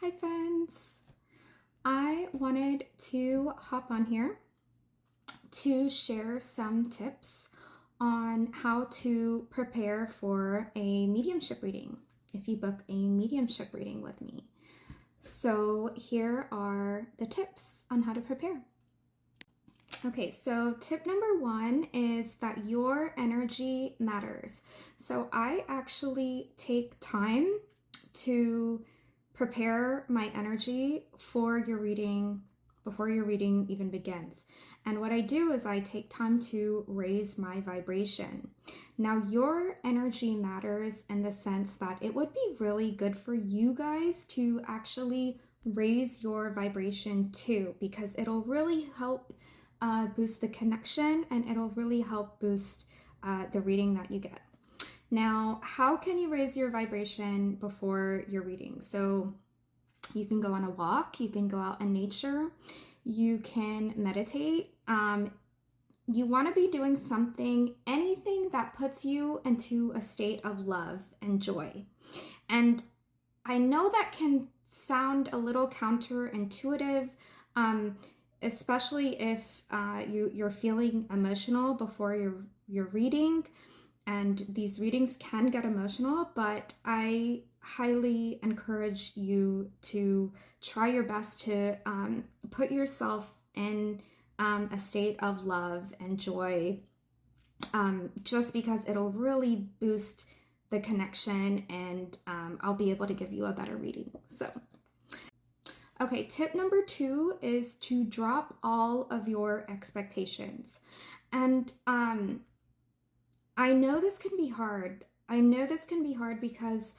Hi friends! I wanted to hop on here to share some tips on how to prepare for a mediumship reading if you book a mediumship reading with me. So here are the tips on how to prepare. Okay, so tip number one is that your energy matters. So I actually take time to prepare my energy for your reading before your reading even begins. And what I do is I take time to raise my vibration. Now, your energy matters in the sense that it would be really good for you guys to actually raise your vibration too, because it'll really help boost the connection, and it'll really help boost the reading that you get. Now, how can you raise your vibration before your reading? So you can go on a walk, you can go out in nature, you can meditate. You want to be doing something, anything that puts you into a state of love and joy. And I know that can sound a little counterintuitive, especially if you're feeling emotional before your reading, and these readings can get emotional, but I highly encourage you to try your best to put yourself in a state of love and joy, just because it'll really boost the connection, and I'll be able to give you a better reading. So okay, tip number two is to drop all of your expectations. And I know this can be hard. Because,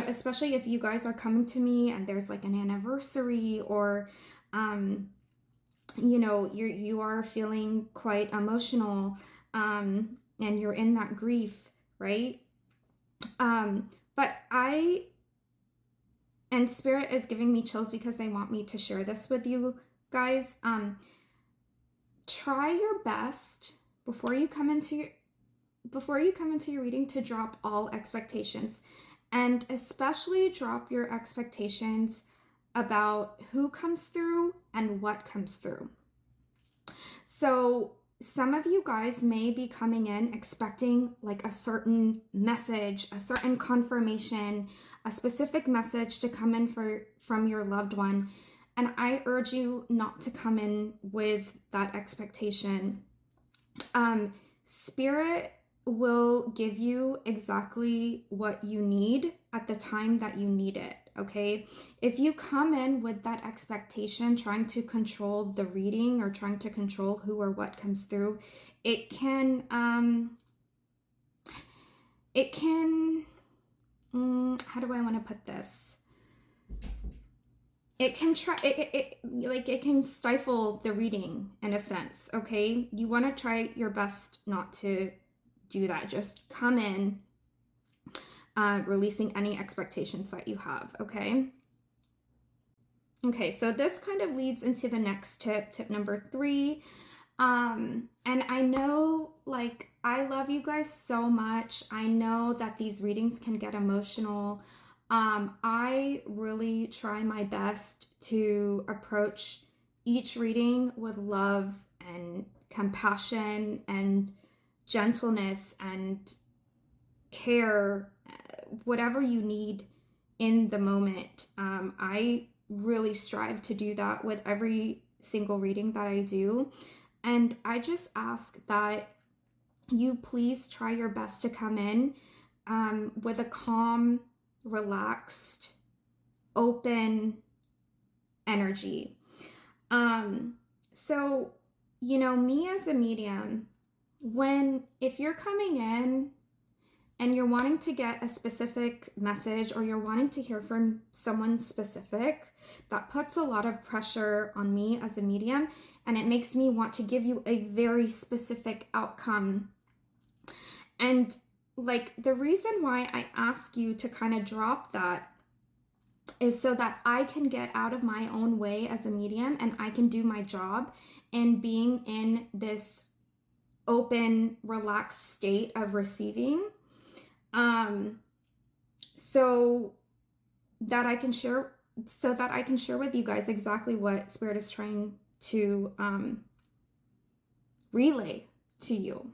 especially if you guys are coming to me and there's like an anniversary, or, you are feeling quite emotional, and you're in that grief, right? But and Spirit is giving me chills because they want me to share this with you guys. Try your best before you come into your reading to drop all expectations, and especially drop your expectations about who comes through and what comes through. So some of you guys may be coming in expecting like a certain message, a certain confirmation, a specific message to come in from your loved one. And I urge you not to come in with that expectation. Spirit will give you exactly what you need at the time that you need it, okay? If you come in with that expectation, trying to control the reading or trying to control who or what comes through, it can, how do I want to put this? It can it can stifle the reading in a sense, okay? You want to try your best not to do that. Just come in releasing any expectations that you have, okay? Okay, so this kind of leads into the next tip number 3. And I know, like, I love you guys so much. I know that these readings can get emotional. I really try my best to approach each reading with love and compassion and gentleness and care, whatever you need in the moment. I really strive to do that with every single reading that I do. And I just ask that you please try your best to come in with a calm, relaxed, open energy. So, me as a medium, if you're coming in and you're wanting to get a specific message, or you're wanting to hear from someone specific, that puts a lot of pressure on me as a medium, and it makes me want to give you a very specific outcome. And like, the reason why I ask you to kind of drop that is so that I can get out of my own way as a medium, and I can do my job in being in this open, relaxed state of receiving. So that I can share, so that I can share with you guys exactly what Spirit is trying to relay to you.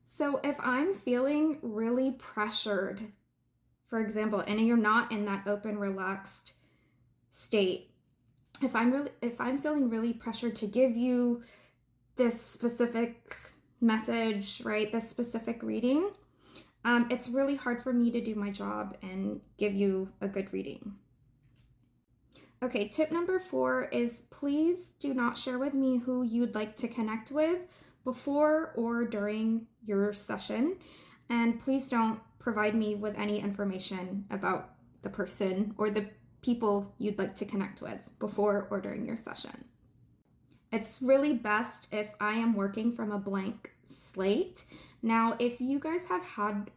So if I'm feeling really pressured, for example, and you're not in that open, relaxed state, if I'm feeling really pressured to give you this specific message, right, this specific reading, it's really hard for me to do my job and give you a good reading. Okay, tip number 4 is please do not share with me who you'd like to connect with before or during your session. And please don't provide me with any information about the person or the people you'd like to connect with before or during your session. It's really best if I am working from a blank slate. Now, if you guys have had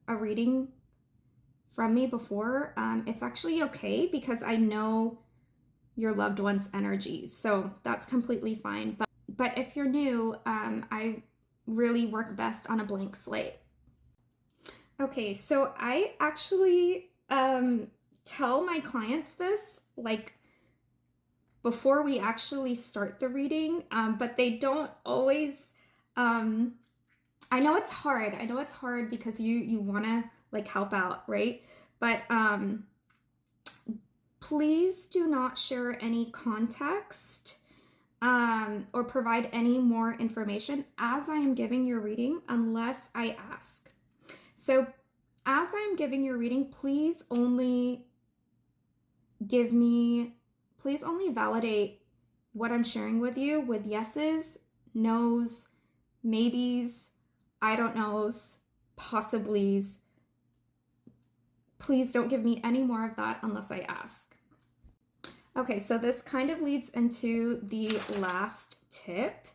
a reading from me before, it's actually okay because I know your loved one's energies, so that's completely fine. But if you're new, I really work best on a blank slate. Okay, so I actually tell my clients this like before we actually start the reading, but they don't always. I know it's hard. I know it's hard because you want to like help out, right? But please do not share any context or provide any more information as I am giving your reading unless I ask. So as I'm giving your reading, please only validate what I'm sharing with you with yeses, nos, maybes, I don't knows, possiblies. Please don't give me any more of that unless I ask. Okay, so this kind of leads into the last tip.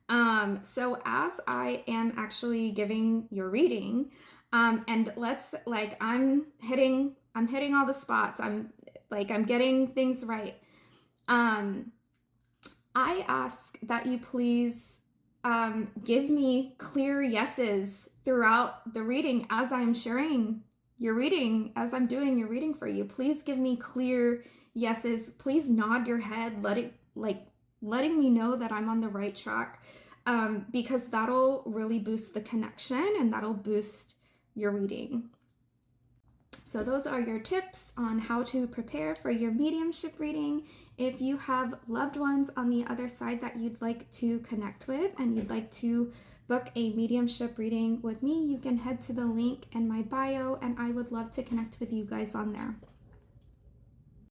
So as I am actually giving your reading, and I'm hitting all the spots. I'm getting things right. I ask that you please give me clear yeses throughout the reading as I'm sharing your reading, as I'm doing your reading for you. Please give me clear yeses. Please nod your head, letting me know that I'm on the right track, because that'll really boost the connection and that'll boost your reading. So those are your tips on how to prepare for your mediumship reading. If you have loved ones on the other side that you'd like to connect with and you'd like to book a mediumship reading with me, you can head to the link in my bio and I would love to connect with you guys on there.